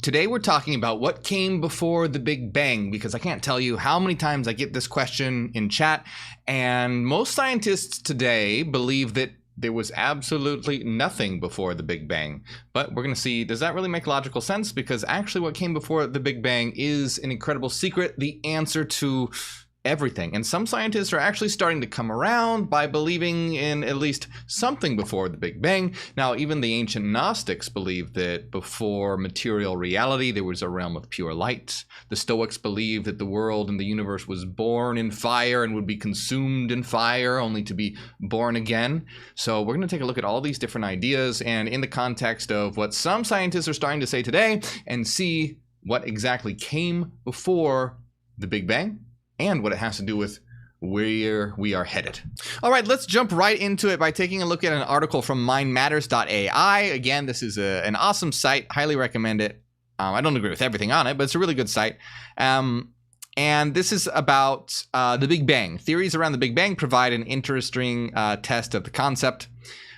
Today we're talking about what came before the Big Bang, because I can't tell you how many times I get this question in chat, and most scientists today believe that there was absolutely nothing before the Big Bang. But we're going to see, does that really make logical sense? Because actually what came before the Big Bang is an incredible secret, the answer to everything. And some scientists are actually starting to come around by believing in at least something before the Big Bang. Now, even the ancient Gnostics believed that before material reality, there was a realm of pure light. The Stoics believed that the world and the universe was born in fire and would be consumed in fire, only to be born again. So we're going to take a look at all these different ideas and in the context of what some scientists are starting to say today, and see what exactly came before the Big Bang and what it has to do with where we are headed. All right, let's jump right into it by taking a look at an article from mindmatters.ai. Again, this is an awesome site. Highly recommend it. I don't agree with everything on it, but it's a really good site. And this is about the Big Bang. Theories around the Big Bang provide an interesting test of the concept.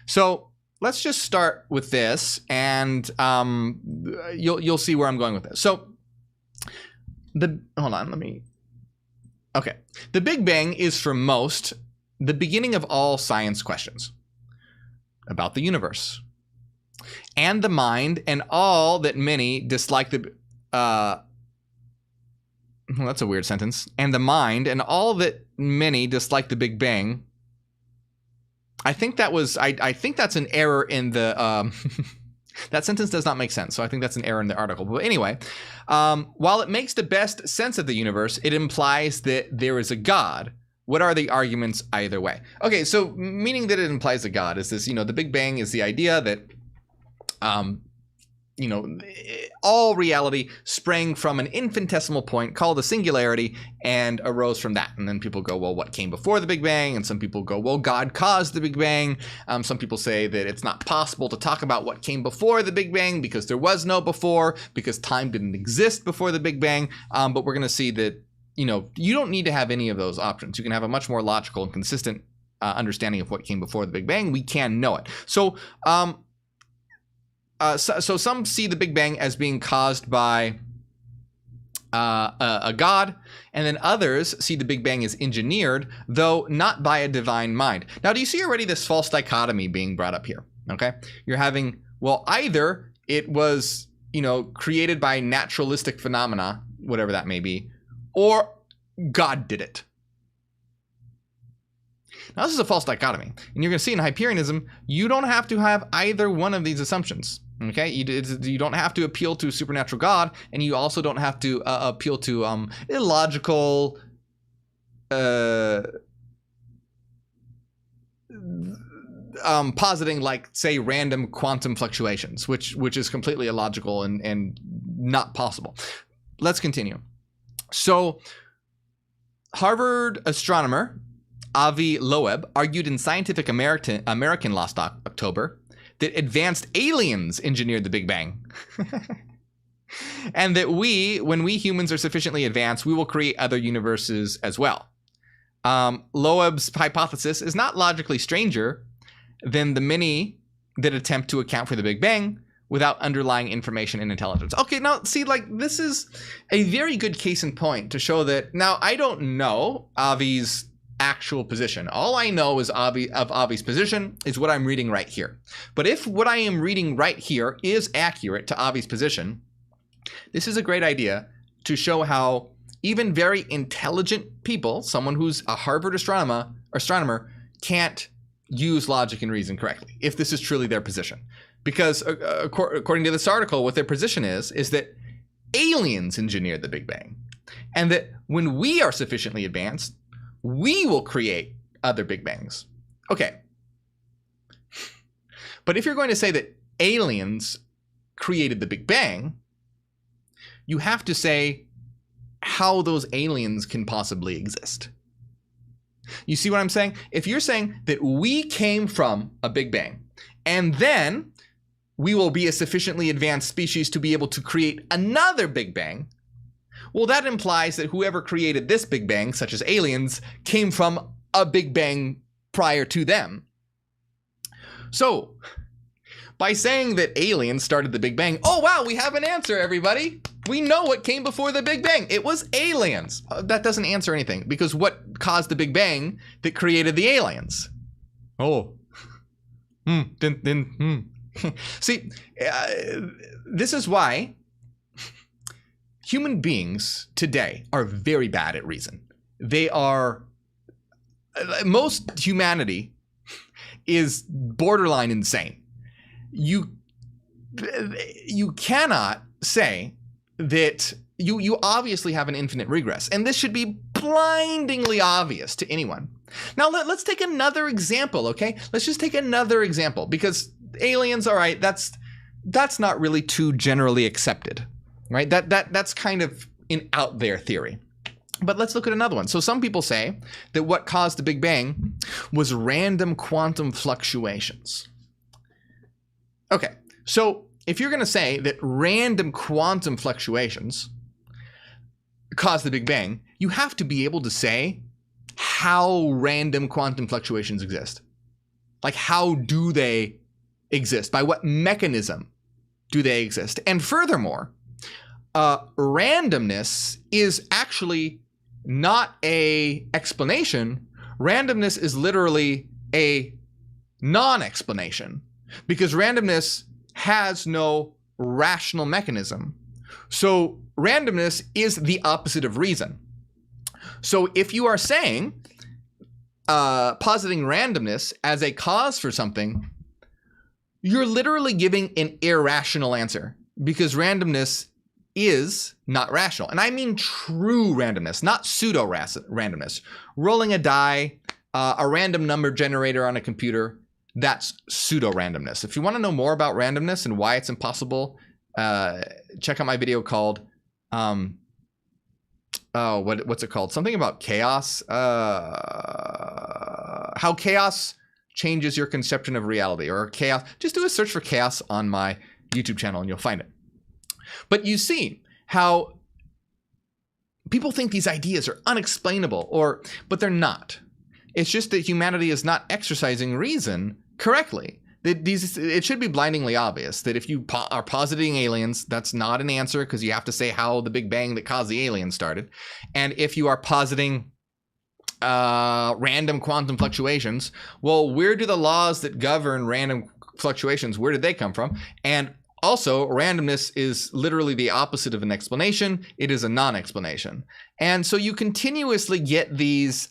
So let's just start with this, and you'll see where I'm going with this. So hold on, let me. Okay, the Big Bang is for most the beginning of all science questions about the universe and the mind, and all that many dislike the well, that's a weird sentence. And the mind and all that many dislike the Big Bang. I think that was I think that's an error in the that sentence does not make sense, so I think that's an error in the article. But anyway, while it makes the best sense of the universe, it implies that there is a God. What are the arguments either way? Okay, so meaning that it implies a God is this, the Big Bang is the idea that, all reality sprang from an infinitesimal point called a singularity and arose from that. And then people go, well, what came before the Big Bang? And some people go, well, God caused the Big Bang. Some people say that it's not possible to talk about what came before the Big Bang because there was no before, because time didn't exist before the Big Bang. But we're going to see that, you don't need to have any of those options. You can have a much more logical and consistent understanding of what came before the Big Bang. We can know it. So some see the Big Bang as being caused by a god, and then others see the Big Bang as engineered, though not by a divine mind. Now, do you see already this false dichotomy being brought up here? Okay, you're having, well, either it was, created by naturalistic phenomena, whatever that may be, or God did it. Now, this is a false dichotomy, and you're going to see in Hyperianism, you don't have to have either one of these assumptions. Okay, you don't have to appeal to supernatural God, and you also don't have to appeal to illogical, positing, like, say, random quantum fluctuations, which is completely illogical and not possible. Let's continue. So, Harvard astronomer Avi Loeb argued in Scientific American last October that advanced aliens engineered the Big Bang. And that when we humans are sufficiently advanced, we will create other universes as well. Loeb's hypothesis is not logically stranger than the many that attempt to account for the Big Bang without underlying information and intelligence. Okay, now see, like, this is a very good case in point to show that. Now, I don't know Avi's actual position. All I know is Avi's position is what I'm reading right here. But if what I am reading right here is accurate to Avi's position, this is a great idea to show how even very intelligent people, someone who's a Harvard astronomer, can't use logic and reason correctly, if this is truly their position. Because according to this article, what their position is that aliens engineered the Big Bang, and that when we are sufficiently advanced, we will create other Big Bangs. Okay. But if you're going to say that aliens created the Big Bang, you have to say how those aliens can possibly exist. You see what I'm saying? If you're saying that we came from a Big Bang, and then we will be a sufficiently advanced species to be able to create another Big Bang, well, that implies that whoever created this Big Bang, such as aliens, came from a Big Bang prior to them. So, by saying that aliens started the Big Bang. Oh, wow, we have an answer, everybody. We know what came before the Big Bang. It was aliens. That doesn't answer anything, because what caused the Big Bang that created the aliens? Oh. See, this is why human beings today are very bad at reason. Most humanity is borderline insane. You cannot say that you obviously have an infinite regress, and this should be blindingly obvious to anyone. Now let's take another example, okay? Let's just take another example, because aliens, all right, that's not really too generally accepted, right? That's kind of an out there theory. But let's look at another one. So some people say that what caused the Big Bang was random quantum fluctuations. Okay, so if you're going to say that random quantum fluctuations caused the Big Bang, you have to be able to say how random quantum fluctuations exist. Like, how do they exist? By what mechanism do they exist? And furthermore, randomness is actually not a explanation. Randomness is literally a non-explanation, because randomness has no rational mechanism. So randomness is the opposite of reason. So if you are saying, positing randomness as a cause for something, you're literally giving an irrational answer, because randomness is not rational. And I mean true randomness, not pseudo randomness. Rolling a die, a random number generator on a computer, that's pseudo randomness. If you want to know more about randomness and why it's impossible, check out my video called what's it called? Something about chaos. How chaos changes your conception of reality, or chaos. Just do a search for chaos on my YouTube channel and you'll find it. But you see how people think these ideas are unexplainable, but they're not. It's just that humanity is not exercising reason correctly. It should be blindingly obvious that if you are positing aliens, that's not an answer, because you have to say how the Big Bang that caused the aliens started. And if you are positing random quantum fluctuations, well, where do the laws that govern random fluctuations, where did they come from? And also, randomness is literally the opposite of an explanation. It is a non-explanation. And so you continuously get these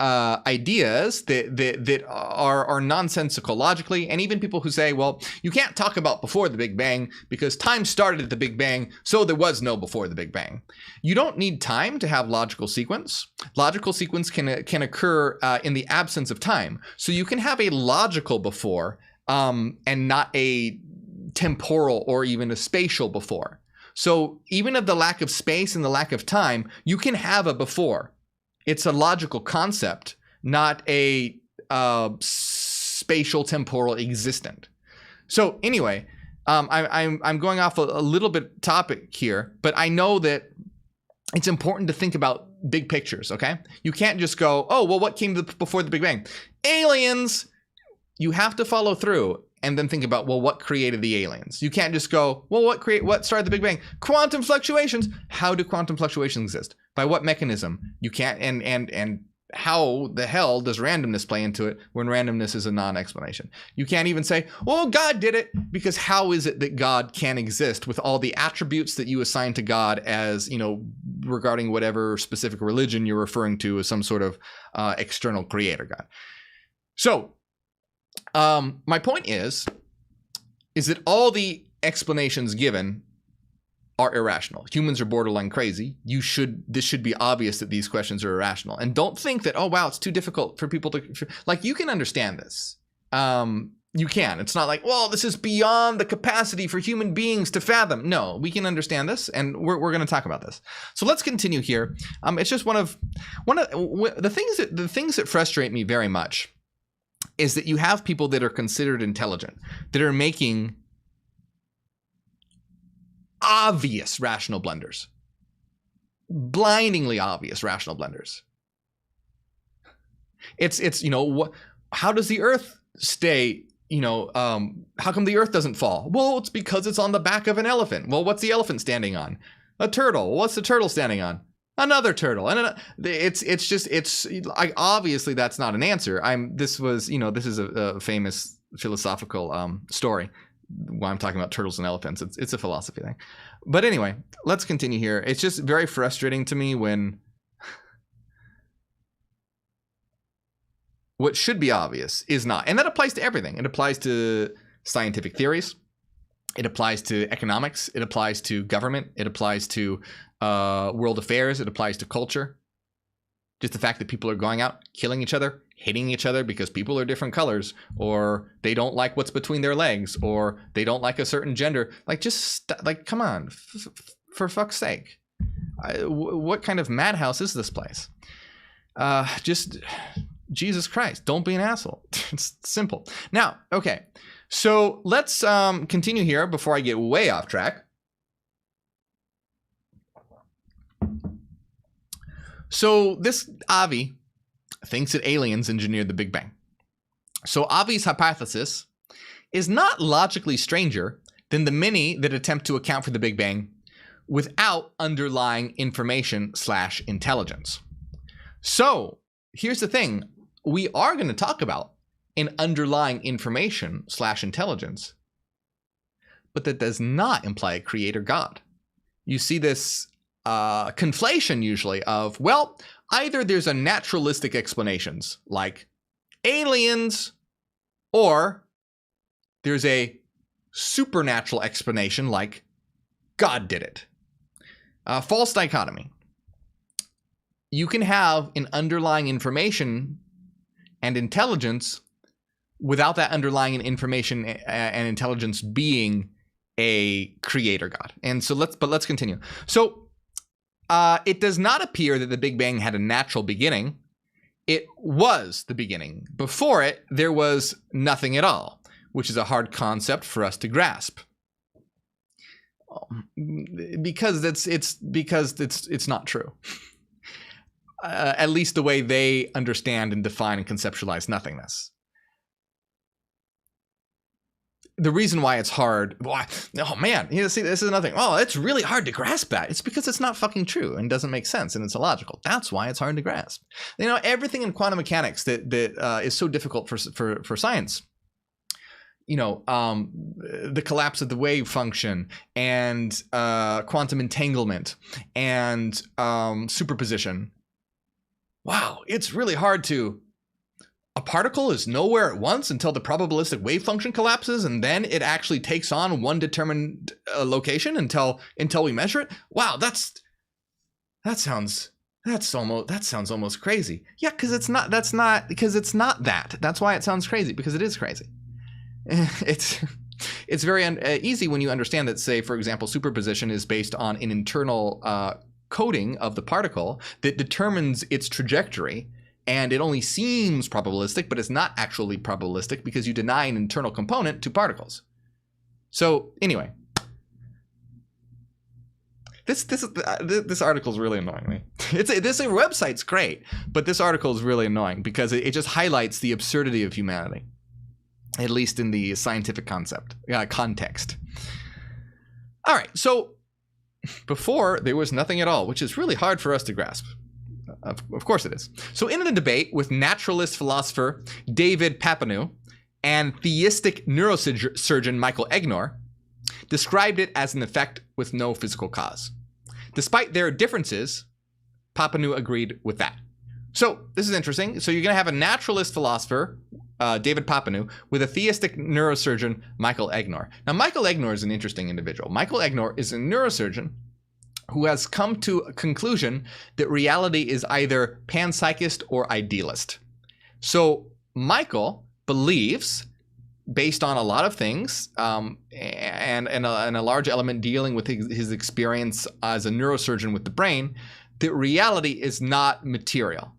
ideas that are nonsensical logically, and even people who say, well, you can't talk about before the Big Bang because time started at the Big Bang, so there was no before the Big Bang. You don't need time to have logical sequence. Logical sequence can occur in the absence of time. So you can have a logical before and not a temporal or even a spatial before. So even of the lack of space and the lack of time, you can have a before. It's a logical concept, not a spatial temporal existent. So anyway, I'm going off a little bit topic here, but I know that it's important to think about big pictures, okay? You can't just go, oh, well, what came before the Big Bang? Aliens! You have to follow through and then think about, well, what created the aliens? You can't just go, well, what started the Big Bang? Quantum fluctuations. How do quantum fluctuations exist? By what mechanism? You can't, and how the hell does randomness play into it when randomness is a non-explanation? You can't even say, well, God did it, because how is it that God can exist with all the attributes that you assign to God as, regarding whatever specific religion you're referring to as some sort of external creator God? So, my point is that all the explanations given are irrational. Humans are borderline crazy. This should be obvious that these questions are irrational. And don't think that, oh, wow, it's too difficult for people to, you can understand this. You can. It's not like, well, this is beyond the capacity for human beings to fathom. No, we can understand this, and we're going to talk about this. So let's continue here. It's just one of the things that frustrate me very much is that you have people that are considered intelligent, that are making obvious rational blunders, blindingly obvious rational blunders. It's how does the Earth stay how come the earth doesn't fall? Well, it's because it's on the back of an elephant. Well, what's the elephant standing on? A turtle. What's the turtle standing on? Another turtle. And obviously that's not an answer. This is a famous philosophical story while I'm talking about turtles and elephants. It's a philosophy thing. But anyway, let's continue here. It's just very frustrating to me when what should be obvious is not. And that applies to everything. It applies to scientific theories. It applies to economics. It applies to government. It applies to world affairs. It applies to culture. Just the fact that people are going out, killing each other, hating each other because people are different colors, or they don't like what's between their legs, or they don't like a certain gender. Come on, for fuck's sake. What kind of madhouse is this place? Just Jesus Christ, don't be an asshole. It's simple. Now, okay, so let's continue here before I get way off track. So this Avi thinks that aliens engineered the Big Bang. So Avi's hypothesis is not logically stranger than the many that attempt to account for the Big Bang without underlying information/intelligence. So here's the thing. We are going to talk about an underlying information/intelligence, but that does not imply a creator God. You see this conflation usually of, well, either there's a naturalistic explanations like aliens, or there's a supernatural explanation like God did it. False dichotomy. You can have an underlying information and intelligence without that underlying information and intelligence being a creator God. And so let's continue. So it does not appear that the Big Bang had a natural beginning. It was the beginning. Before it, there was nothing at all, which is a hard concept for us to grasp. Because it's not true. At least the way they understand and define and conceptualize nothingness. The reason why it's hard, oh man, see, this is another thing. Oh, it's really hard to grasp that. It's because it's not fucking true and doesn't make sense and it's illogical. That's why it's hard to grasp. Everything in quantum mechanics that is so difficult for science. The collapse of the wave function and quantum entanglement and superposition. Wow, it's really hard to. A particle is nowhere at once until the probabilistic wave function collapses, and then it actually takes on one determined location until we measure it. Wow, that sounds almost crazy. Yeah, because it's not that. That's why it sounds crazy, because it is crazy. It's very easy when you understand that, say, for example, superposition is based on an internal coding of the particle that determines its trajectory. And it only seems probabilistic, but it's not actually probabilistic because you deny an internal component to particles. So anyway, this article is really annoying me. This website's great, but this article is really annoying because it just highlights the absurdity of humanity, at least in the scientific context. All right, so before there was nothing at all, which is really hard for us to grasp. Of course it is. So in a debate with naturalist philosopher David Papineau and theistic neurosurgeon Michael Egnor, described it as an effect with no physical cause. Despite their differences, Papineau agreed with that. So this is interesting. So you're going to have a naturalist philosopher, David Papineau, with a theistic neurosurgeon, Michael Egnor. Now, Michael Egnor is an interesting individual. Michael Egnor is a neurosurgeon who has come to a conclusion that reality is either panpsychist or idealist. So Michael believes, based on a lot of things, and a large element dealing with his experience as a neurosurgeon with the brain, that reality is not material.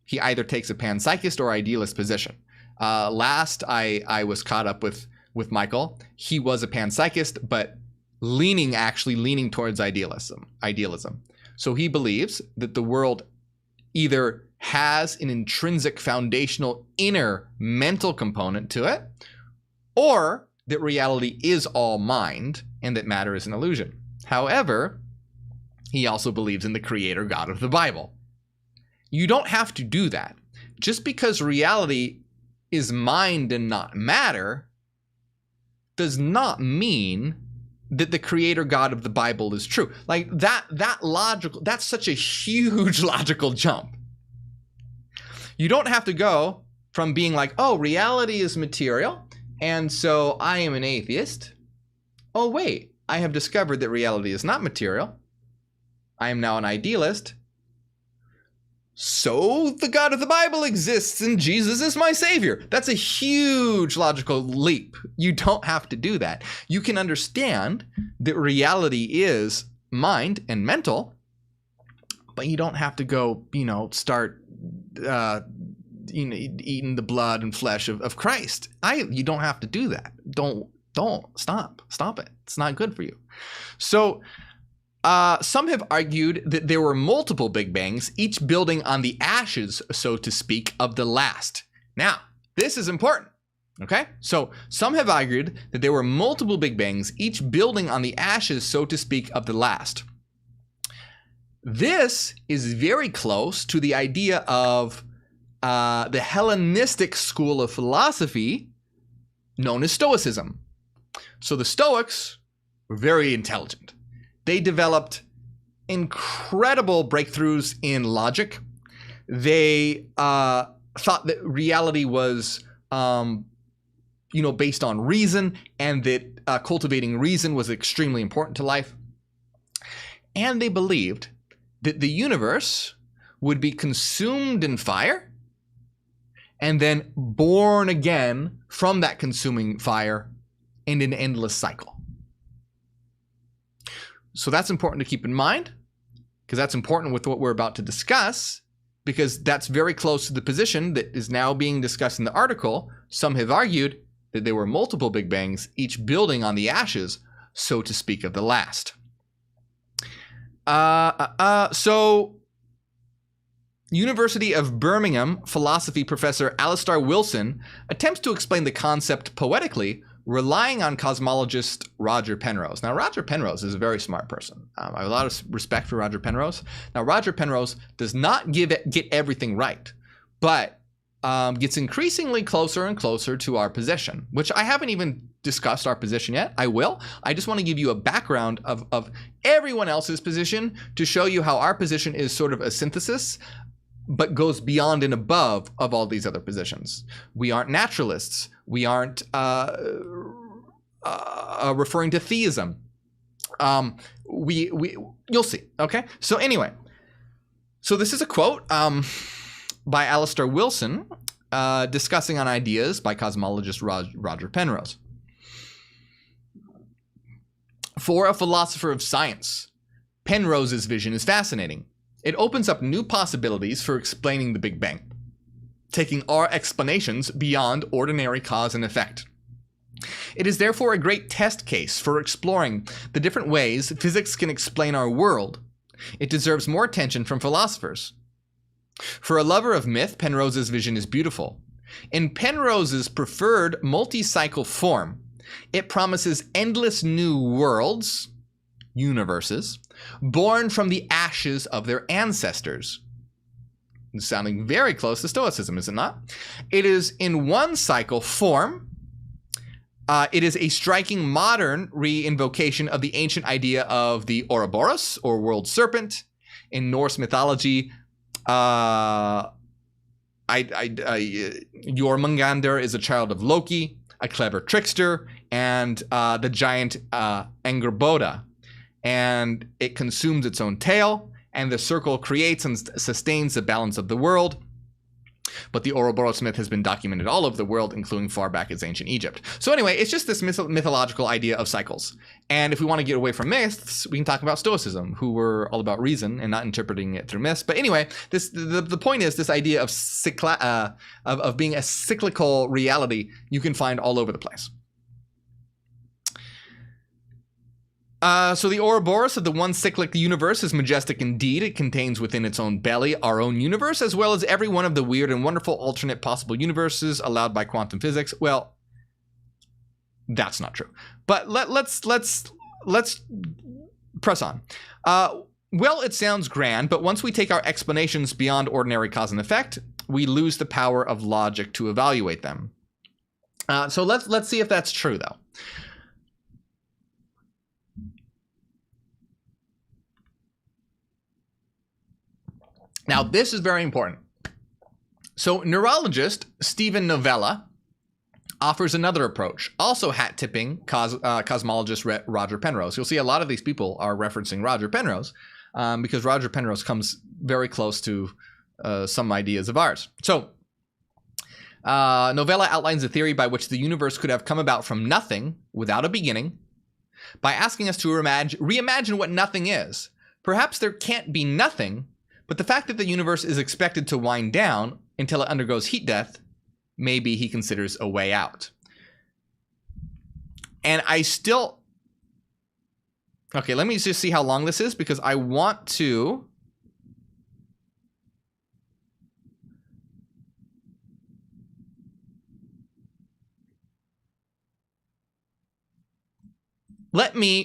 He either takes a panpsychist or idealist position. Last I was caught up with Michael, he was a panpsychist, but leaning towards idealism. So he believes that the world either has an intrinsic foundational inner mental component to it, or that reality is all mind and that matter is an illusion. However, he also believes in the creator God of the Bible. You don't have to do that. Just because reality is mind and not matter does not mean that the creator God of the Bible is true. Like that's such a huge logical jump. You don't have to go from being like, oh, reality is material, and so I am an atheist. Oh, wait, I have discovered that reality is not material. I am now an idealist. So the God of the Bible exists and Jesus is my savior. That's a huge logical leap. You don't have to do that. You can understand that reality is mind and mental, but you don't have to go, start eating the blood and flesh of Christ. You don't have to do that. Don't stop it. It's not good for you. So some have argued that there were multiple Big Bangs, each building on the ashes, so to speak, of the last. Now, this is important, okay? So some have argued that there were multiple Big Bangs, each building on the ashes, so to speak, of the last. This is very close to the idea of the Hellenistic school of philosophy known as Stoicism. So the Stoics were very intelligent. They developed incredible breakthroughs in logic. They thought that reality was, based on reason, and that cultivating reason was extremely important to life. And they believed that the universe would be consumed in fire and then born again from that consuming fire in an endless cycle. So that's important to keep in mind, because that's important with what we're about to discuss, because that's very close to the position that is now being discussed in the article. Some have argued that there were multiple Big Bangs, each building on the ashes, so to speak, of the last. So University of Birmingham philosophy professor Alistair Wilson attempts to explain the concept poetically, relying on cosmologist Roger Penrose. Now, Roger Penrose is a very smart person. I have a lot of respect for Roger Penrose. Now, Roger Penrose does not get everything right, but gets increasingly closer and closer to our position, which I haven't even discussed our position yet. I will. I just want to give you a background of everyone else's position to show you how our position is sort of a synthesis, but goes beyond and above of all these other positions. We aren't naturalists. We aren't referring to theism. You'll see. Okay. So anyway, so this is a quote by Alistair Wilson discussing on ideas by cosmologist Roger Penrose. For a philosopher of science, Penrose's vision is fascinating. It opens up new possibilities for explaining the Big Bang, taking our explanations beyond ordinary cause and effect. It is therefore a great test case for exploring the different ways physics can explain our world. It deserves more attention from philosophers. For a lover of myth, Penrose's vision is beautiful. In Penrose's preferred multi-cycle form, it promises endless new worlds, universes, born from the ashes of their ancestors. Sounding very close to Stoicism, is it not? It is in one cycle form. It is a striking modern re-invocation of the ancient idea of the Ouroboros, or world serpent. In Norse mythology, Jormungandr is a child of Loki, a clever trickster, and the giant Angerboda. And it consumes its own tail, and the circle creates and sustains the balance of the world. But the Ouroboros myth has been documented all over the world, including far back as ancient Egypt. So anyway, it's just this mythological idea of cycles. And if we want to get away from myths, we can talk about Stoicism, who were all about reason and not interpreting it through myths. But anyway, the point is this idea of being a cyclical reality you can find all over the place. So the Ouroboros of the one cyclic universe is majestic indeed. It contains within its own belly our own universe, as well as every one of the weird and wonderful alternate possible universes allowed by quantum physics. Well, That's not true. But let's press on. Well, it sounds grand, but once we take our explanations beyond ordinary cause and effect, we lose the power of logic to evaluate them. So let's see if that's true, though. Now, this is very important. So neurologist Stephen Novella offers another approach, also hat-tipping cosmologist Roger Penrose. You'll see a lot of these people are referencing Roger Penrose because Roger Penrose comes very close to some ideas of ours. So Novella outlines a theory by which the universe could have come about from nothing without a beginning by asking us to reimagine what nothing is. Perhaps there can't be nothing, but the fact that the universe is expected to wind down until it undergoes heat death, maybe he considers a way out. And I still... Okay, let me just see how long this is because I want to...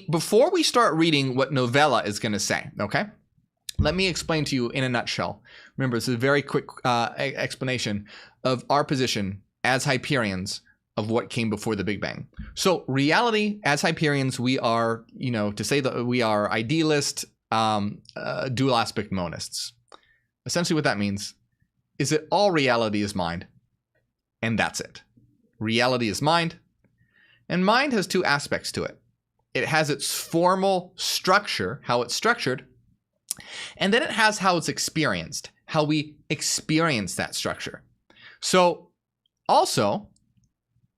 before we start reading what Novella is going to say, okay? Let me explain to you in a nutshell. Remember, this is a very quick explanation of our position as Hyperians of what came before the Big Bang. So reality, as Hyperians, we are, to say that we are idealist, dual aspect monists. Essentially what that means is that all reality is mind, and that's it. Reality is mind, and mind has two aspects to it. It has its formal structure, how it's structured, and then it has how it's experienced, how we experience that structure. So also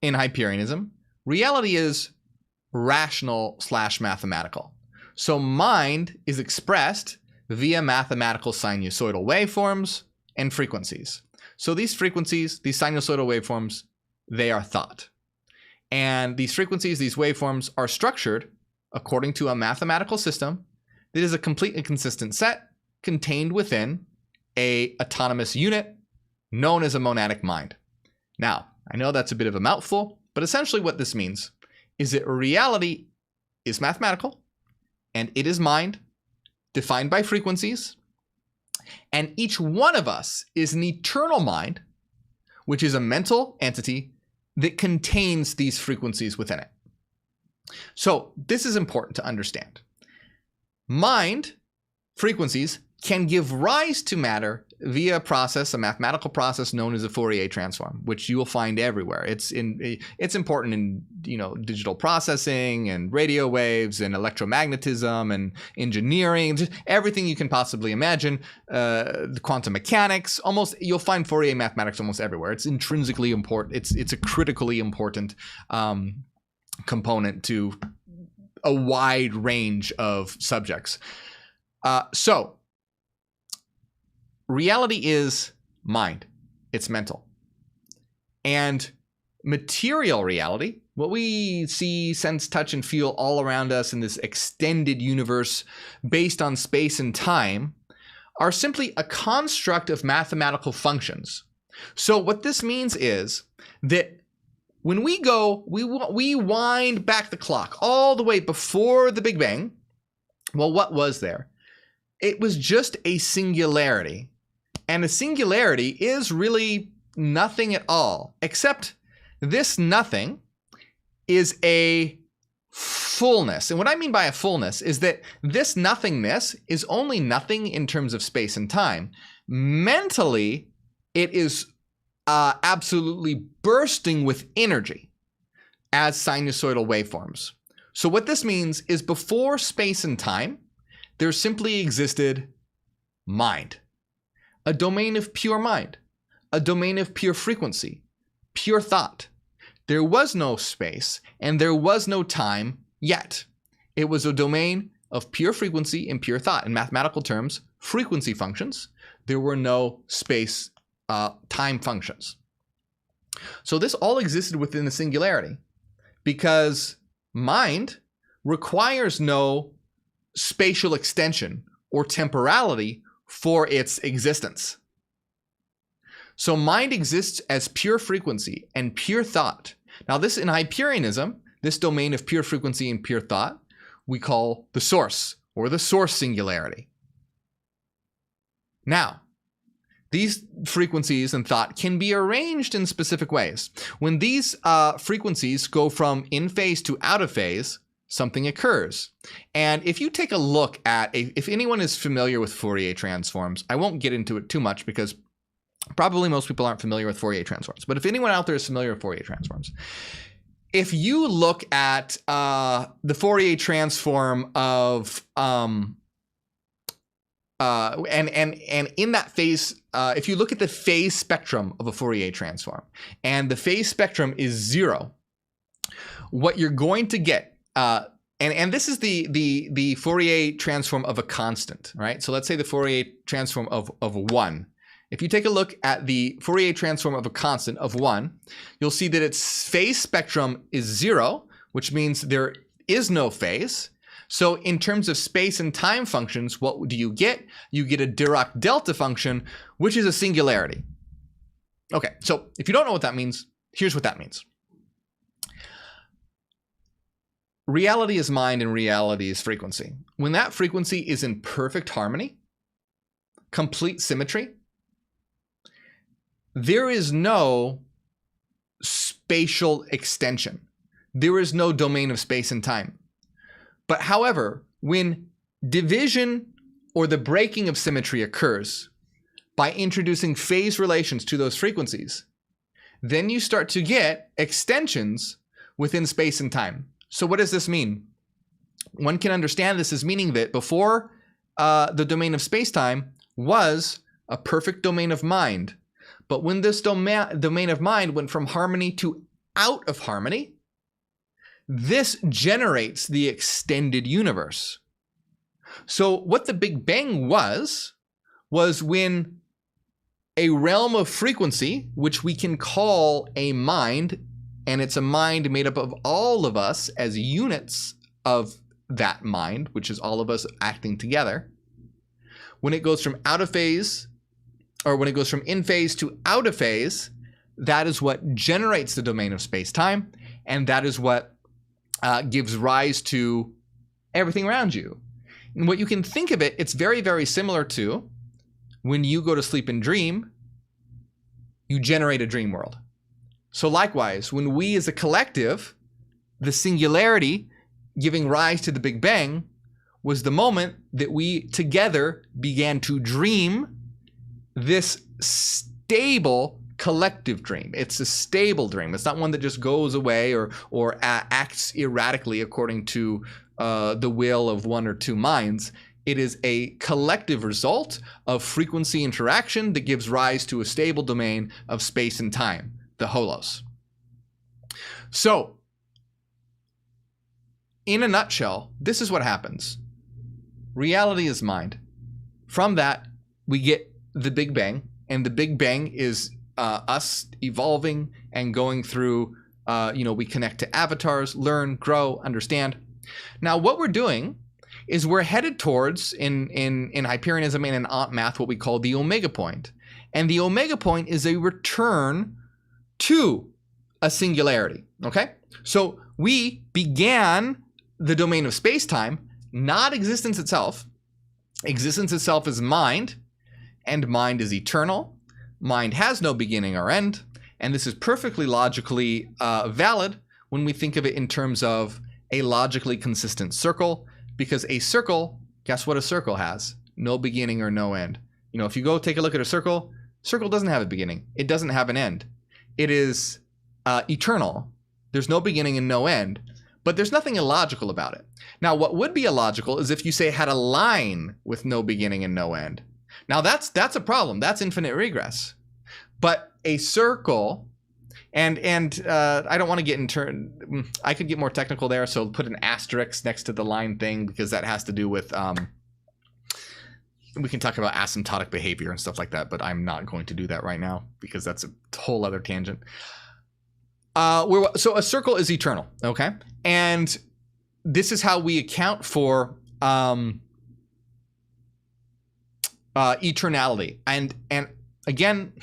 in Hyperianism, reality is rational/mathematical. So mind is expressed via mathematical sinusoidal waveforms and frequencies. So these frequencies, these sinusoidal waveforms, they are thought. And these frequencies, these waveforms are structured according to a mathematical system that is a complete and consistent set contained within an autonomous unit known as a monadic mind. Now, I know that's a bit of a mouthful, but essentially what this means is that reality is mathematical and it is mind defined by frequencies, and each one of us is an eternal mind, which is a mental entity that contains these frequencies within it. So this is important to understand. Mind, frequencies, can give rise to matter via a process, a mathematical process known as a Fourier transform, which you will find everywhere. It's important in digital processing and radio waves and electromagnetism and engineering, just everything you can possibly imagine. The quantum mechanics, you'll find Fourier mathematics almost everywhere. It's intrinsically important. It's a critically important component to a wide range of subjects. So reality is mind. It's mental. And material reality, what we see, sense, touch, and feel all around us in this extended universe based on space and time, are simply a construct of mathematical functions. So what this means is that when we wind back the clock all the way before the Big Bang, well, what was there? It was just a singularity. And a singularity is really nothing at all, except this nothing is a fullness. And what I mean by a fullness is that this nothingness is only nothing in terms of space and time. Mentally, it is absolutely bursting with energy as sinusoidal waveforms. So what this means is before space and time, there simply existed mind, a domain of pure mind, a domain of pure frequency, pure thought. There was no space and there was no time yet. It was a domain of pure frequency and pure thought. In mathematical terms, frequency functions. There were no space time functions. So this all existed within the singularity because mind requires no spatial extension or temporality for its existence. So mind exists as pure frequency and pure thought. Now this in Hyperianism, this domain of pure frequency and pure thought, we call the source, or the source singularity. Now, these frequencies and thought can be arranged in specific ways. When these frequencies go from in phase to out of phase, something occurs. And if you take a look at, if anyone is familiar with Fourier transforms, I won't get into it too much because probably most people aren't familiar with Fourier transforms. But if anyone out there is familiar with Fourier transforms, if you look at the Fourier transform of and in that phase, if you look at the phase spectrum of a Fourier transform, and the phase spectrum is 0, what you're going to get, and this is the Fourier transform of a constant, right? So let's say the Fourier transform of 1. If you take a look at the Fourier transform of a constant of 1, you'll see that its phase spectrum is 0, which means there is no phase. So in terms of space and time functions, what do you get? You get a Dirac delta function, which is a singularity. Okay, so if you don't know what that means, here's what that means. Reality is mind and reality is frequency. When that frequency is in perfect harmony, complete symmetry, there is no spatial extension. There is no domain of space and time. But however, when division or the breaking of symmetry occurs by introducing phase relations to those frequencies, then you start to get extensions within space and time. So what does this mean? One can understand this as meaning that before the domain of space-time was a perfect domain of mind. But when this domain of mind went from harmony to out of harmony, this generates the extended universe. So what the Big Bang was when a realm of frequency, which we can call a mind, and it's a mind made up of all of us as units of that mind, which is all of us acting together. When it goes from out of phase, or when it goes from in phase to out of phase, that is what generates the domain of space-time, and that is what gives rise to everything around you. And what you can think of it, it's very, very similar to when you go to sleep and dream, you generate a dream world. So likewise, when we as a collective, the singularity giving rise to the Big Bang was the moment that we together began to dream this stable collective dream. It's a stable dream. It's not one that just goes away or acts erratically according to the will of one or two minds. It is a collective result of frequency interaction that gives rise to a stable domain of space and time, the holos. So, in a nutshell, this is what happens. Reality is mind. From that, we get the Big Bang, and the Big Bang is us evolving and going through, we connect to avatars, learn, grow, understand. Now, what we're doing is we're headed towards, in Hyperianism and in math, what we call the omega point. And the omega point is a return to a singularity, okay? So we began the domain of space-time, not existence itself. Existence itself is mind, and mind is eternal. Mind has no beginning or end, and this is perfectly logically valid when we think of it in terms of a logically consistent circle, because a circle, guess what a circle has? No beginning or no end. You know, if you go take a look at a circle doesn't have a beginning. It doesn't have an end. It is eternal. There's no beginning and no end, but there's nothing illogical about it. Now, what would be illogical is if you say it had a line with no beginning and no end. Now, that's a problem. That's infinite regress. But a circle, and I don't want to get into, I could get more technical there, so put an asterisk next to the line thing, because that has to do with, we can talk about asymptotic behavior and stuff like that, but I'm not going to do that right now, because that's a whole other tangent. So a circle is eternal, okay? And this is how we account for eternality. And again,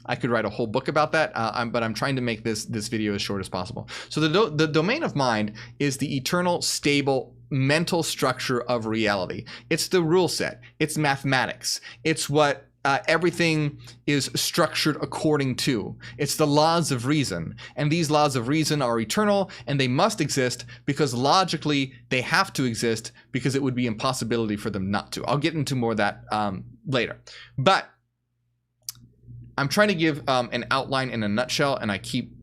I could write a whole book about that, but I'm trying to make this video as short as possible. So the domain of mind is the eternal, stable mental structure of reality. It's the rule set. It's mathematics. It's what everything is structured according to. It's the laws of reason. And these laws of reason are eternal, and they must exist because logically they have to exist, because it would be impossibility for them not to. I'll get into more of that later. But I'm trying to give an outline in a nutshell, and I keep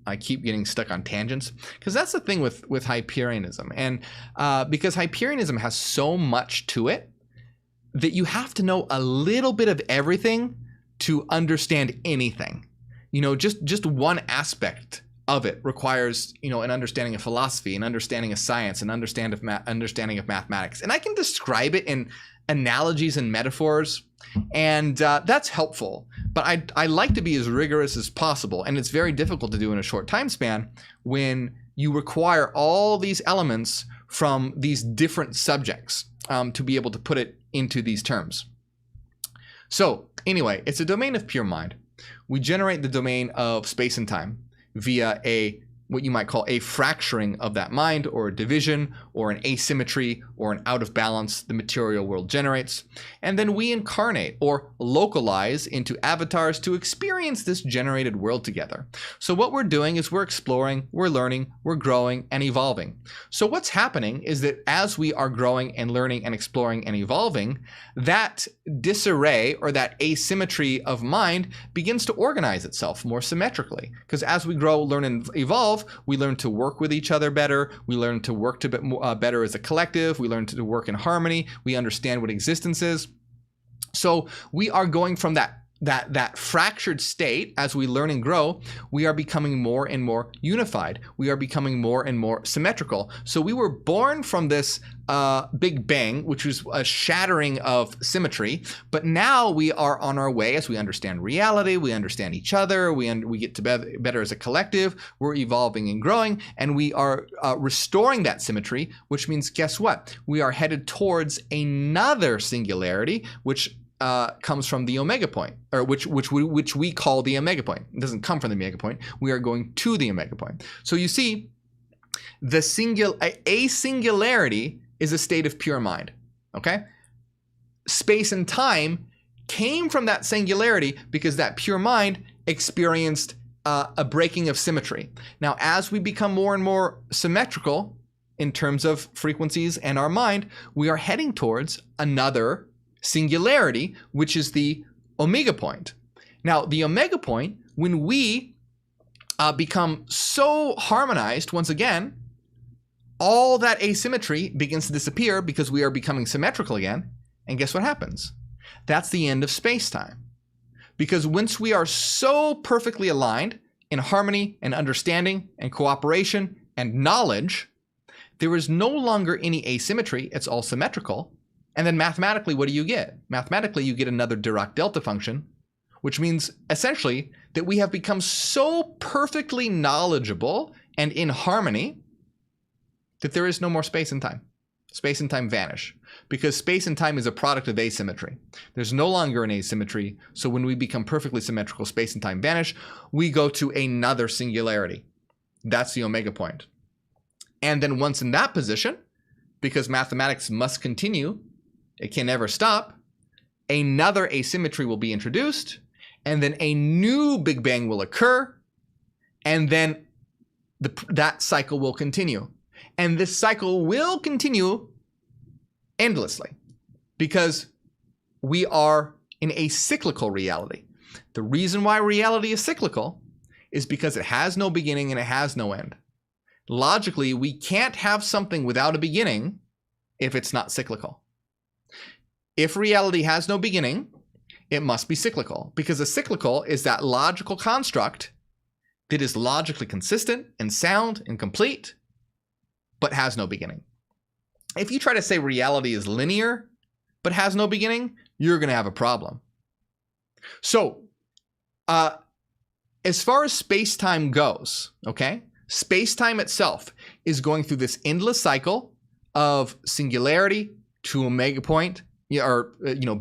getting stuck on tangents, because that's the thing with Hyperianism. And because Hyperianism has so much to it that you have to know a little bit of everything to understand anything. You know, just one aspect of it requires, you know, an understanding of philosophy, an understanding of science, an understanding of mathematics. And I can describe it in analogies and metaphors, and that's helpful. But I like to be as rigorous as possible, and it's very difficult to do in a short time span when you require all these elements from these different subjects to be able to put it into these terms. So anyway, it's a domain of pure mind. We generate the domain of space and time via what you might call a fracturing of that mind, or a division, or an asymmetry, or an out of balance the material world generates. And then we incarnate or localize into avatars to experience this generated world together. So what we're doing is we're exploring, we're learning, we're growing and evolving. So what's happening is that as we are growing and learning and exploring and evolving, that disarray or that asymmetry of mind begins to organize itself more symmetrically. Because as we grow, learn, and evolve, we learn to work with each other better. We learn to work better as a collective. We learn to work in harmony. We understand what existence is. So we are going from that fractured state. As we learn and grow, we are becoming more and more unified. We are becoming more and more symmetrical. So we were born from this Big Bang, which was a shattering of symmetry. But now we are on our way as we understand reality. We understand each other. We get to better as a collective. We're evolving and growing, and we are restoring that symmetry, which means, guess what? We are headed towards another singularity, which comes from the omega point, or which we call the omega point. It doesn't come from the omega point. We are going to the omega point. So you see, a singularity is a state of pure mind. Okay, space and time came from that singularity because that pure mind experienced a breaking of symmetry. Now, as we become more and more symmetrical in terms of frequencies and our mind, we are heading towards another singularity, which is the omega point. Now, the omega point, when we become so harmonized, once again, all that asymmetry begins to disappear because we are becoming symmetrical again. And guess what happens? That's the end of space-time. Because once we are so perfectly aligned in harmony and understanding and cooperation and knowledge, there is no longer any asymmetry. It's all symmetrical. And then mathematically, what do you get? Mathematically, you get another Dirac delta function, which means essentially that we have become so perfectly knowledgeable and in harmony that there is no more space and time. Space and time vanish because space and time is a product of asymmetry. There's no longer an asymmetry. So when we become perfectly symmetrical, space and time vanish, we go to another singularity. That's the omega point. And then once in that position, because mathematics must continue, it can never stop, another asymmetry will be introduced, and then a new Big Bang will occur, and then that cycle will continue. And this cycle will continue endlessly because we are in a cyclical reality. The reason why reality is cyclical is because it has no beginning and it has no end. Logically, we can't have something without a beginning if it's not cyclical. If reality has no beginning, it must be cyclical, because a cyclical is that logical construct that is logically consistent and sound and complete, but has no beginning. If you try to say reality is linear, but has no beginning, you're going to have a problem. So, as far as space-time goes, okay, space-time itself is going through this endless cycle of singularity to omega point, or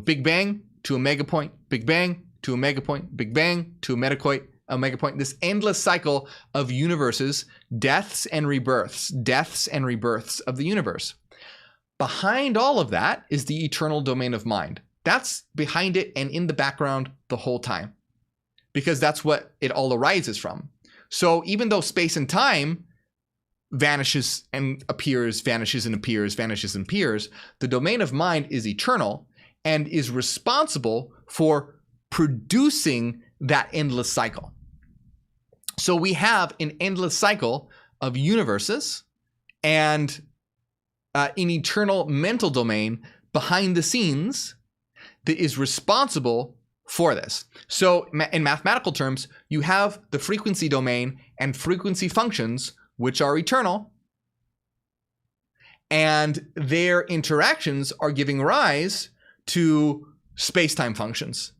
Big Bang to omega point, Big Bang to omega point, Big Bang to omega point, this endless cycle of universes, deaths and rebirths of the universe. Behind all of that is the eternal domain of mind. That's behind it and in the background the whole time, because that's what it all arises from. So even though space and time vanishes and appears, vanishes and appears, vanishes and appears, the domain of mind is eternal and is responsible for producing that endless cycle. So we have an endless cycle of universes and an eternal mental domain behind the scenes that is responsible for this. So in mathematical terms, you have the frequency domain and frequency functions, which are eternal, and their interactions are giving rise to space-time functions,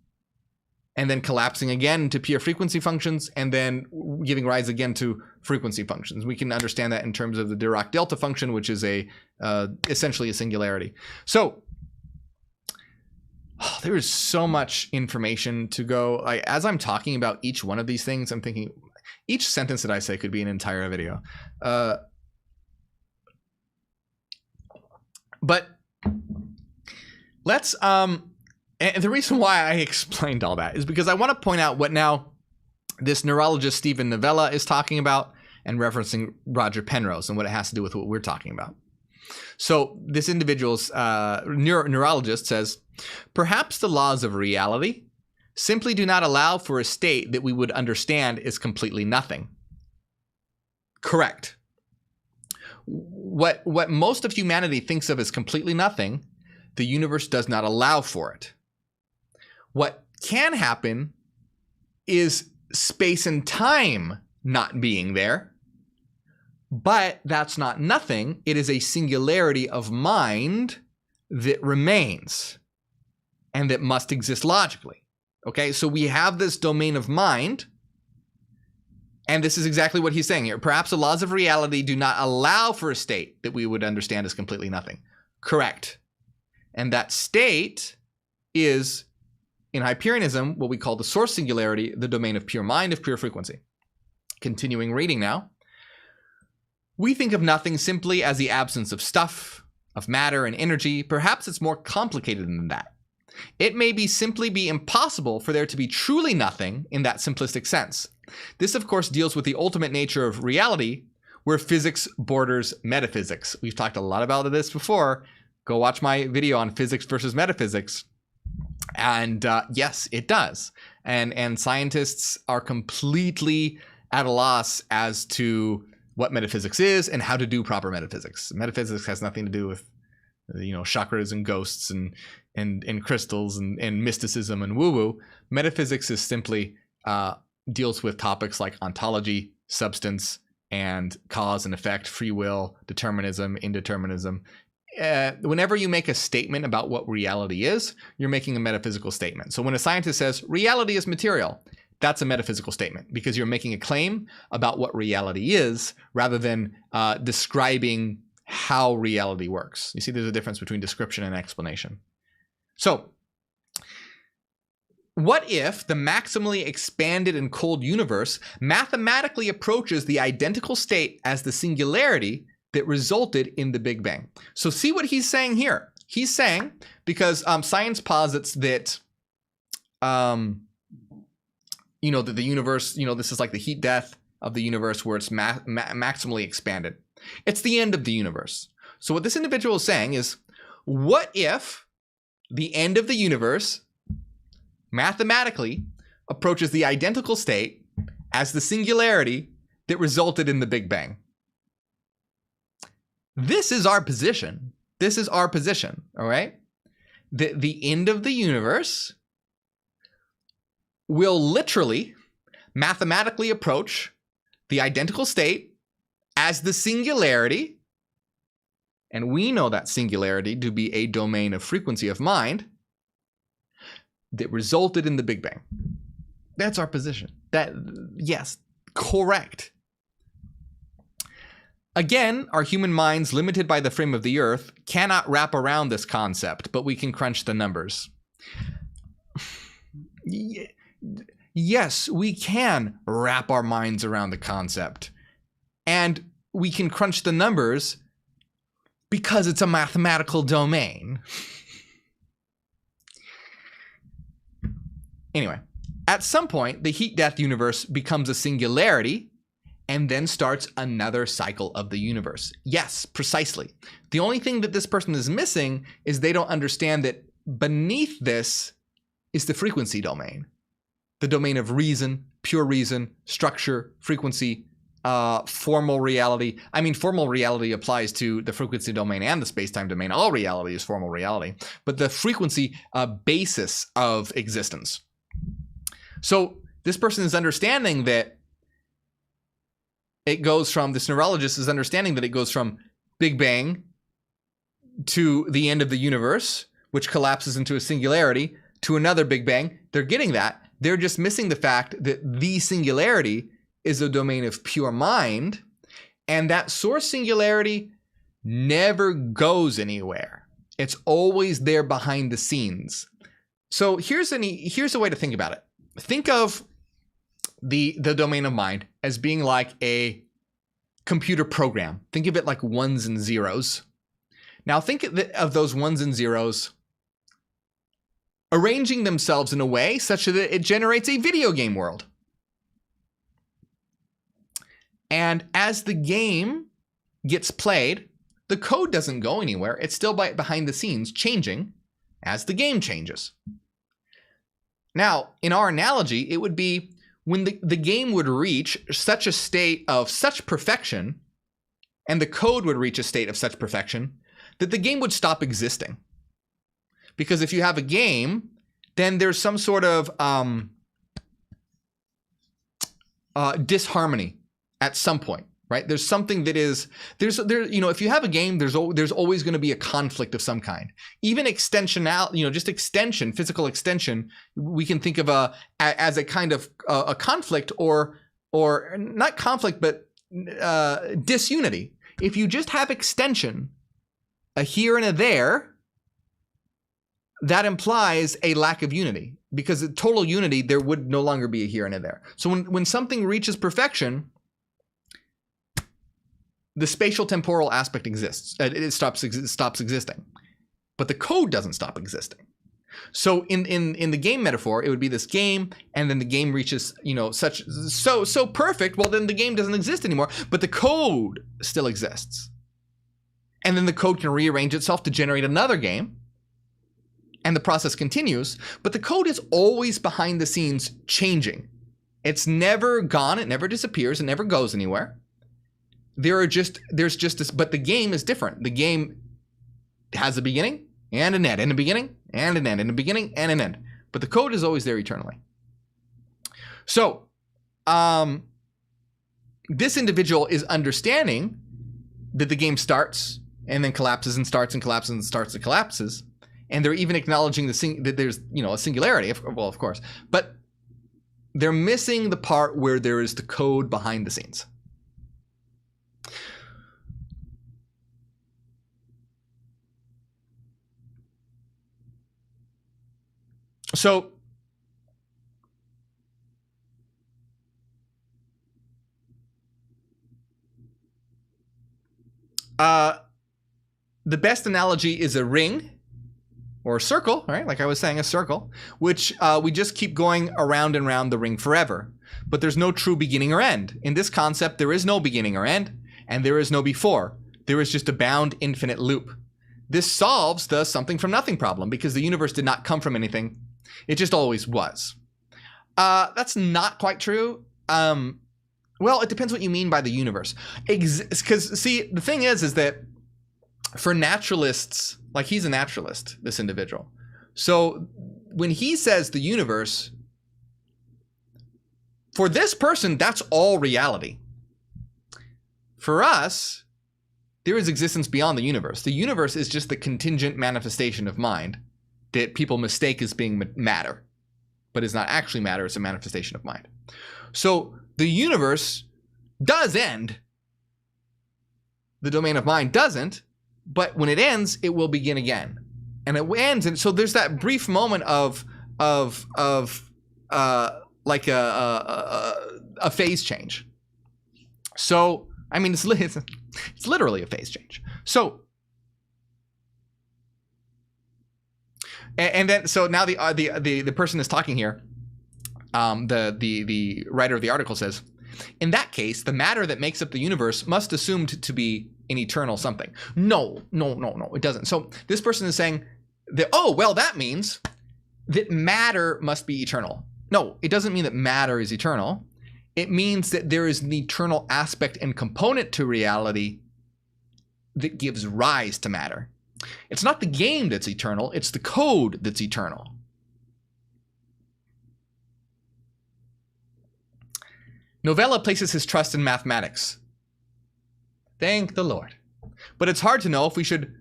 and then collapsing again to pure frequency functions, and then giving rise again to frequency functions. We can understand that in terms of the Dirac delta function, which is essentially a singularity. So there is so much information to go. As I'm talking about each one of these things, I'm thinking each sentence that I say could be an entire video. But let's, and the reason why I explained all that is because I want to point out what now this neurologist Stephen Novella is talking about and referencing Roger Penrose and what it has to do with what we're talking about. So this individual's neurologist says, perhaps the laws of reality simply do not allow for a state that we would understand as completely nothing. Correct. What most of humanity thinks of as completely nothing, the universe does not allow for it. What can happen is space and time not being there, but that's not nothing. It is a singularity of mind that remains and that must exist logically. Okay, so we have this domain of mind, and this is exactly what he's saying here. Perhaps the laws of reality do not allow for a state that we would understand as completely nothing. Correct. And that state is, in Hyperianism, what we call the source singularity, the domain of pure mind, of pure frequency. Continuing reading now. We think of nothing simply as the absence of stuff, of matter and energy. Perhaps it's more complicated than that. It may simply be impossible for there to be truly nothing in that simplistic sense. This, of course, deals with the ultimate nature of reality, where physics borders metaphysics. We've talked a lot about this before. Go watch my video on physics versus metaphysics. And yes, it does. And scientists are completely at a loss as to what metaphysics is and how to do proper metaphysics. Metaphysics has nothing to do with, chakras and ghosts and crystals and mysticism and woo-woo. Metaphysics is simply deals with topics like ontology, substance, and cause and effect, free will, determinism, indeterminism. Whenever you make a statement about what reality is, you're making a metaphysical statement. So when a scientist says reality is material, that's a metaphysical statement because you're making a claim about what reality is rather than describing how reality works. You see, there's a difference between description and explanation. So what if the maximally expanded and cold universe mathematically approaches the identical state as the singularity that resulted in the Big Bang? So see what he's saying here. He's saying, because science posits that, that the universe, this is like the heat death of the universe where it's maximally expanded. It's the end of the universe. So what this individual is saying is, what if the end of the universe mathematically approaches the identical state as the singularity that resulted in the Big Bang? This is our position. This is our position, all right? The end of the universe will literally mathematically approach the identical state as the singularity, and we know that singularity to be a domain of frequency of mind that resulted in the Big Bang. That's our position. That, yes, correct. Again, our human minds, limited by the frame of the earth, cannot wrap around this concept, but we can crunch the numbers. Yes, we can wrap our minds around the concept. And we can crunch the numbers because it's a mathematical domain. Anyway, at some point, the heat-death universe becomes a singularity and then starts another cycle of the universe. Yes, precisely. The only thing that this person is missing is they don't understand that beneath this is the frequency domain. The domain of reason, pure reason, structure, frequency, formal reality. I mean, formal reality applies to the frequency domain and the space-time domain. All reality is formal reality, but the frequency basis of existence. So this person is understanding that it goes from, this neurologist is understanding that it goes from Big Bang to the end of the universe, which collapses into a singularity, to another Big Bang. They're getting that. They're just missing the fact that the singularity is a domain of pure mind, and that source singularity never goes anywhere. It's always there behind the scenes. So here's a way to think about it. Think of the domain of mind as being like a computer program. Think of it like ones and zeros. Now think of those ones and zeros arranging themselves in a way such that it generates a video game world. And as the game gets played, the code doesn't go anywhere. It's still behind the scenes changing as the game changes. Now, in our analogy, it would be when the game would reach such a state of such perfection, and the code would reach a state of such perfection, that the game would stop existing. Because if you have a game, then there's some sort of disharmony at some point, right? There's something that is, if you have a game, there's always going to be a conflict of some kind. Even extensionality, just extension, physical extension, we can think of as a kind of a conflict or not conflict, but disunity. If you just have extension, a here and a there, that implies a lack of unity, because at total unity, there would no longer be a here and a there. So when something reaches perfection, the spatial temporal aspect exists. It stops existing, but the code doesn't stop existing. So in the game metaphor, it would be this game, and then the game reaches so perfect. Well, then the game doesn't exist anymore, but the code still exists, and then the code can rearrange itself to generate another game, and the process continues. But the code is always behind the scenes changing. It's never gone. It never disappears. It never goes anywhere. There's just this, but the game is different. The game has a beginning and an end, and a beginning and an end, and a beginning and an end. But the code is always there eternally. So, this individual is understanding that the game starts and then collapses and starts and collapses and starts and collapses, and they're even acknowledging that there's a singularity. Of course, but they're missing the part where there is the code behind the scenes. So the best analogy is a ring or a circle, right? Like I was saying, a circle, which we just keep going around and around the ring forever. But there's no true beginning or end. In this concept, there is no beginning or end, and there is no before. There is just a bound infinite loop. This solves the something from nothing problem, because the universe did not come from anything. It just always was. That's not quite true. Well, it depends what you mean by the universe. Because, see, the thing is that for naturalists, like he's a naturalist, this individual. So when he says the universe, for this person, that's all reality. For us, there is existence beyond the universe. The universe is just the contingent manifestation of mind that people mistake as being matter, but is not actually matter. It's a manifestation of mind. So the universe does end. The domain of mind doesn't, but when it ends, it will begin again. And it ends, and so there's that brief moment of a phase change. So, I mean, it's literally a phase change. So, and then so now the person is talking here. The writer of the article says, in that case, the matter that makes up the universe must assumed to be an eternal something. No, it doesn't. So this person is saying that, oh, well, that means that matter must be eternal. No, it doesn't mean that matter is eternal. It means that there is an eternal aspect and component to reality that gives rise to matter. It's not the game that's eternal, it's the code that's eternal. Novella places his trust in mathematics. Thank the Lord. But it's hard to know if we should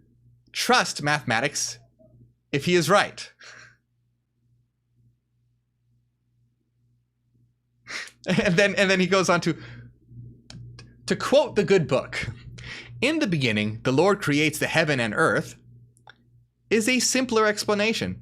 trust mathematics if he is right. And then he goes on to quote the good book. In the beginning, the Lord creates the heaven and earth is a simpler explanation.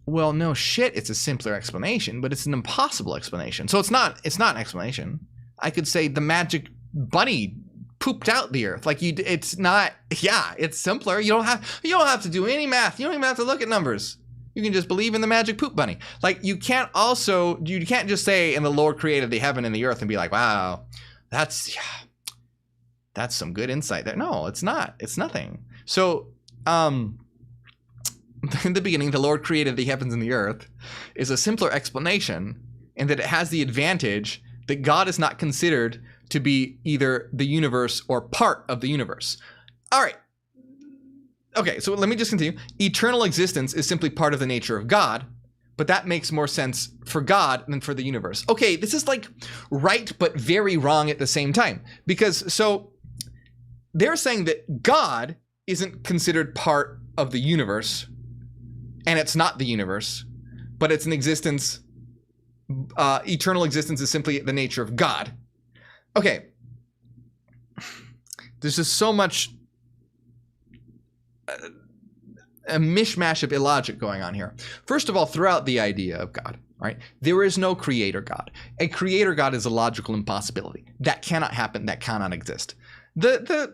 Well, no shit, it's a simpler explanation, but it's an impossible explanation. So it's not an explanation. I could say the magic bunny pooped out the earth. Like it's not, yeah, it's simpler. You don't have to do any math. You don't even have to look at numbers. You can just believe in the magic poop bunny. Like you can't just say, and the Lord created the heaven and the earth and be like, wow, that's some good insight there. No, it's not. It's nothing. So, in the beginning, the Lord created the heavens and the earth is a simpler explanation, in that it has the advantage that God is not considered to be either the universe or part of the universe. All right. Okay, so let me just continue. Eternal existence is simply part of the nature of God, but that makes more sense for God than for the universe. Okay, this is like right but very wrong at the same time. Because so they're saying that God isn't considered part of the universe, and it's not the universe, but it's an existence. Eternal existence is simply the nature of God. Okay. There's just so much a mishmash of illogic going on here. First of all, throughout the idea of God, right? There is no creator God. A creator God is a logical impossibility. That cannot happen. That cannot exist. The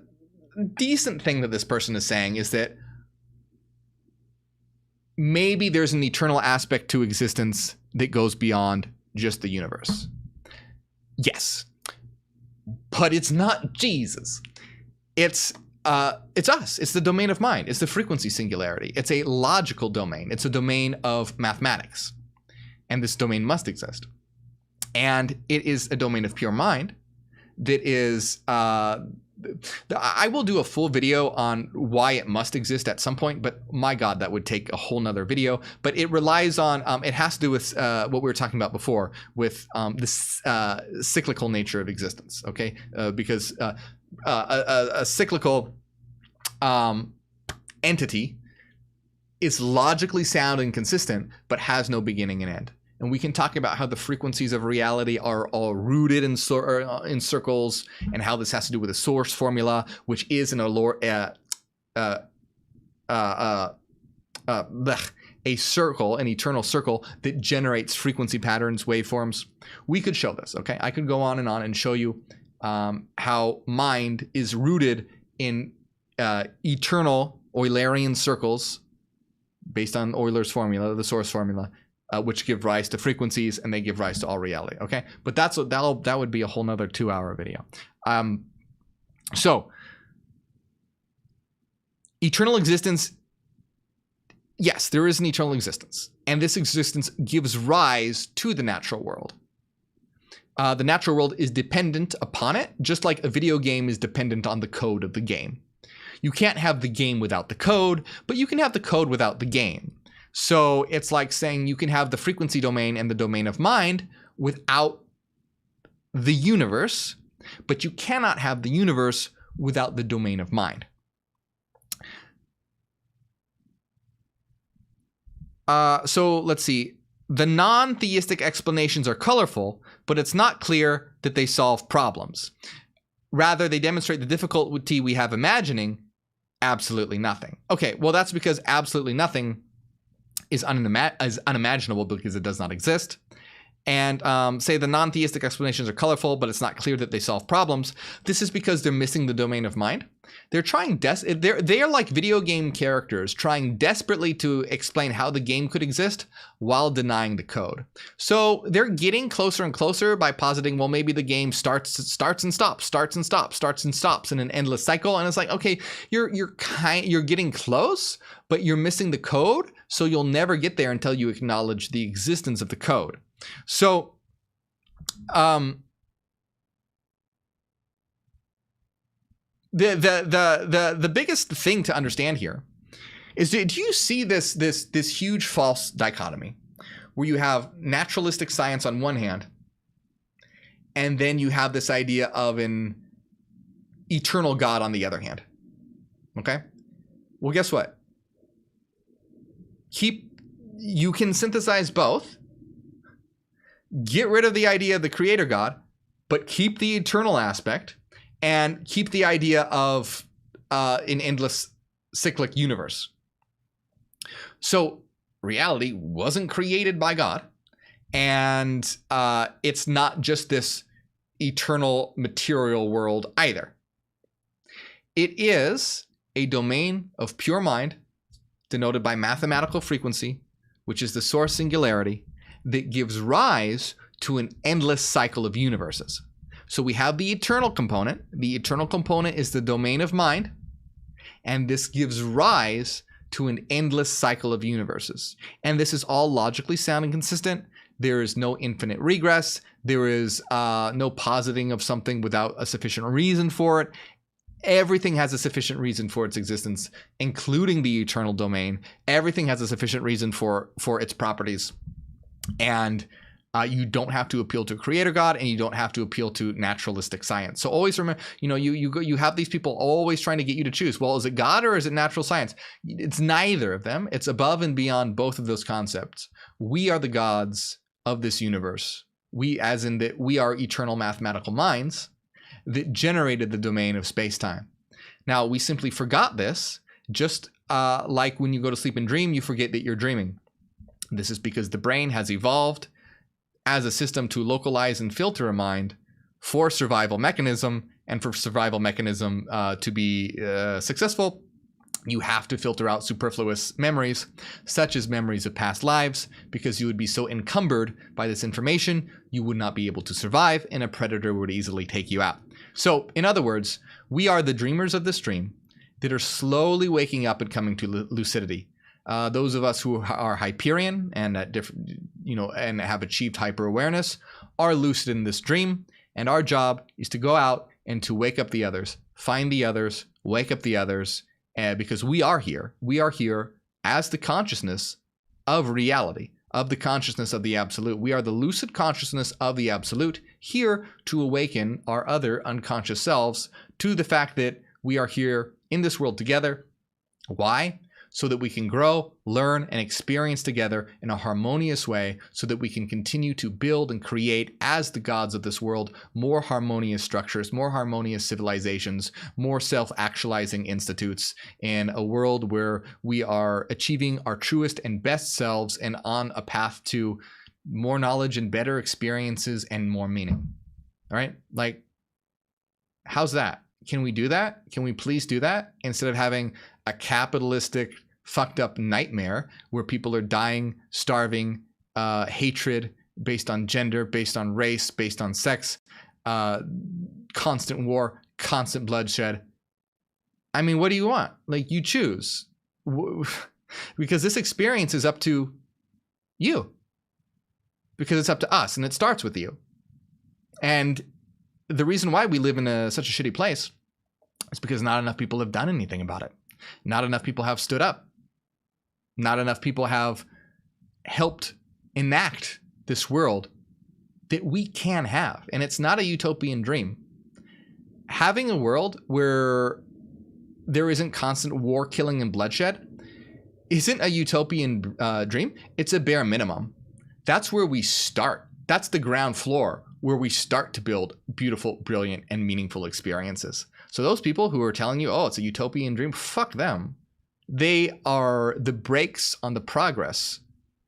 decent thing that this person is saying is that maybe there's an eternal aspect to existence that goes beyond just the universe. Yes. But it's not Jesus. It's us. It's the domain of mind. It's the frequency singularity. It's a logical domain. It's a domain of mathematics. And this domain must exist. And it is a domain of pure mind that is... I will do a full video on why it must exist at some point, but my God, that would take a whole nother video. But it relies on, it has to do with what we were talking about before, with this cyclical nature of existence, okay? Because a cyclical entity is logically sound and consistent, but has no beginning and end. And we can talk about how the frequencies of reality are all rooted in circles, and how this has to do with a source formula, which is a circle, an eternal circle that generates frequency patterns, waveforms. We could show this, okay? I could go on and show you how mind is rooted in eternal Eulerian circles based on Euler's formula, the source formula. Which give rise to frequencies, and they give rise to all reality. Okay, but that would be a whole nother 2-hour video. So eternal existence. Yes, there is an eternal existence, and this existence gives rise to the natural world. The natural world is dependent upon it, just like a video game is dependent on the code of the game. You can't have the game without the code, but you can have the code without the game. So it's like saying you can have the frequency domain and the domain of mind without the universe, but you cannot have the universe without the domain of mind. So let's see. The non-theistic explanations are colorful, but it's not clear that they solve problems. Rather, they demonstrate the difficulty we have imagining absolutely nothing. Okay, well, that's because absolutely nothing is unimaginable because it does not exist. And say the non-theistic explanations are colorful, but it's not clear that they solve problems. This is because they're missing the domain of mind. They're trying they're like video game characters trying desperately to explain how the game could exist while denying the code. So they're getting closer and closer by positing, well, maybe the game starts and stops in an endless cycle. And it's like, okay, you're getting close, but you're missing the code, so you'll never get there until you acknowledge the existence of the code. So the biggest thing to understand here is, do you see this huge false dichotomy where you have naturalistic science on one hand, and then you have this idea of an eternal God on the other hand? Okay, well, guess what? You can synthesize both. Get rid of the idea of the creator God, but keep the eternal aspect, and keep the idea of an endless cyclic universe. So reality wasn't created by God, and it's not just this eternal material world either. It is a domain of pure mind, denoted by mathematical frequency, which is the source singularity, that gives rise to an endless cycle of universes. So we have the eternal component. The eternal component is the domain of mind, and this gives rise to an endless cycle of universes. And this is all logically sound and consistent. There is no infinite regress. There is no positing of something without a sufficient reason for it. Everything has a sufficient reason for its existence, including the eternal domain. Everything has a sufficient reason for its properties. And you don't have to appeal to creator God, and you don't have to appeal to naturalistic science. So always remember, you have these people always trying to get you to choose. Well, is it God or is it natural science? It's neither of them. It's above and beyond both of those concepts. We are the gods of this universe. We, as in that we are eternal mathematical minds that generated the domain of space-time. Now, we simply forgot this, just like when you go to sleep and dream, you forget that you're dreaming. This is because the brain has evolved as a system to localize and filter a mind for survival mechanism. And for survival mechanism to be successful, you have to filter out superfluous memories, such as memories of past lives, because you would be so encumbered by this information, you would not be able to survive, and a predator would easily take you out. So, in other words, we are the dreamers of this dream that are slowly waking up and coming to lucidity. Those of us who are Hyperian and at different, and have achieved hyper awareness are lucid in this dream, and our job is to go out and to wake up the others, find the others, wake up the others, because we are here. We are here as the consciousness of reality, of the consciousness of the absolute. We are the lucid consciousness of the absolute, here to awaken our other unconscious selves to the fact that we are here in this world together. Why? So that we can grow, learn, and experience together in a harmonious way, so that we can continue to build and create, as the gods of this world, more harmonious structures, more harmonious civilizations, more self-actualizing institutes, in a world where we are achieving our truest and best selves and on a path to more knowledge and better experiences and more meaning. All right? Like, how's that? Can we do that? Can we please do that? Instead of having a capitalistic, fucked up nightmare where people are dying, starving, hatred based on gender, based on race, based on sex, constant war, constant bloodshed. I mean, what do you want? Like, you choose. Because this experience is up to you. Because it's up to us, and it starts with you. And the reason why we live in such a shitty place is because not enough people have done anything about it. Not enough people have stood up. Not enough people have helped enact this world that we can have. And it's not a utopian dream. Having a world where there isn't constant war, killing, and bloodshed isn't a utopian dream. It's a bare minimum. That's where we start. That's the ground floor where we start to build beautiful, brilliant, and meaningful experiences. So those people who are telling you, oh, it's a utopian dream, fuck them. They are the brakes on the progress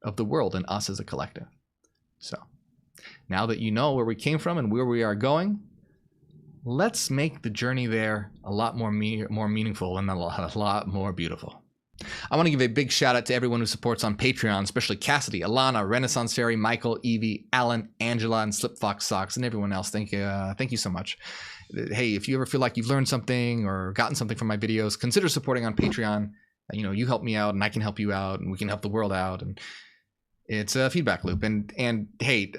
of the world and us as a collective. So now that you know where we came from and where we are going, let's make the journey there a lot more meaningful and a lot more beautiful. I want to give a big shout out to everyone who supports on Patreon, especially Cassidy, Alana, Renaissance Fairy, Michael, Evie, Alan, Angela, and Slip Fox Socks, and everyone else. Thank you so much. Hey, if you ever feel like you've learned something or gotten something from my videos, consider supporting on Patreon. You know, you help me out and I can help you out and we can help the world out. And it's a feedback loop. And hey,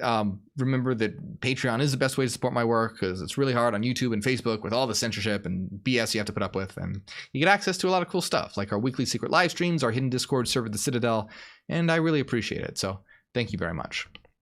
remember that Patreon is the best way to support my work because it's really hard on YouTube and Facebook with all the censorship and BS you have to put up with. And you get access to a lot of cool stuff like our weekly secret live streams, our hidden Discord server, The Citadel, and I really appreciate it. So thank you very much.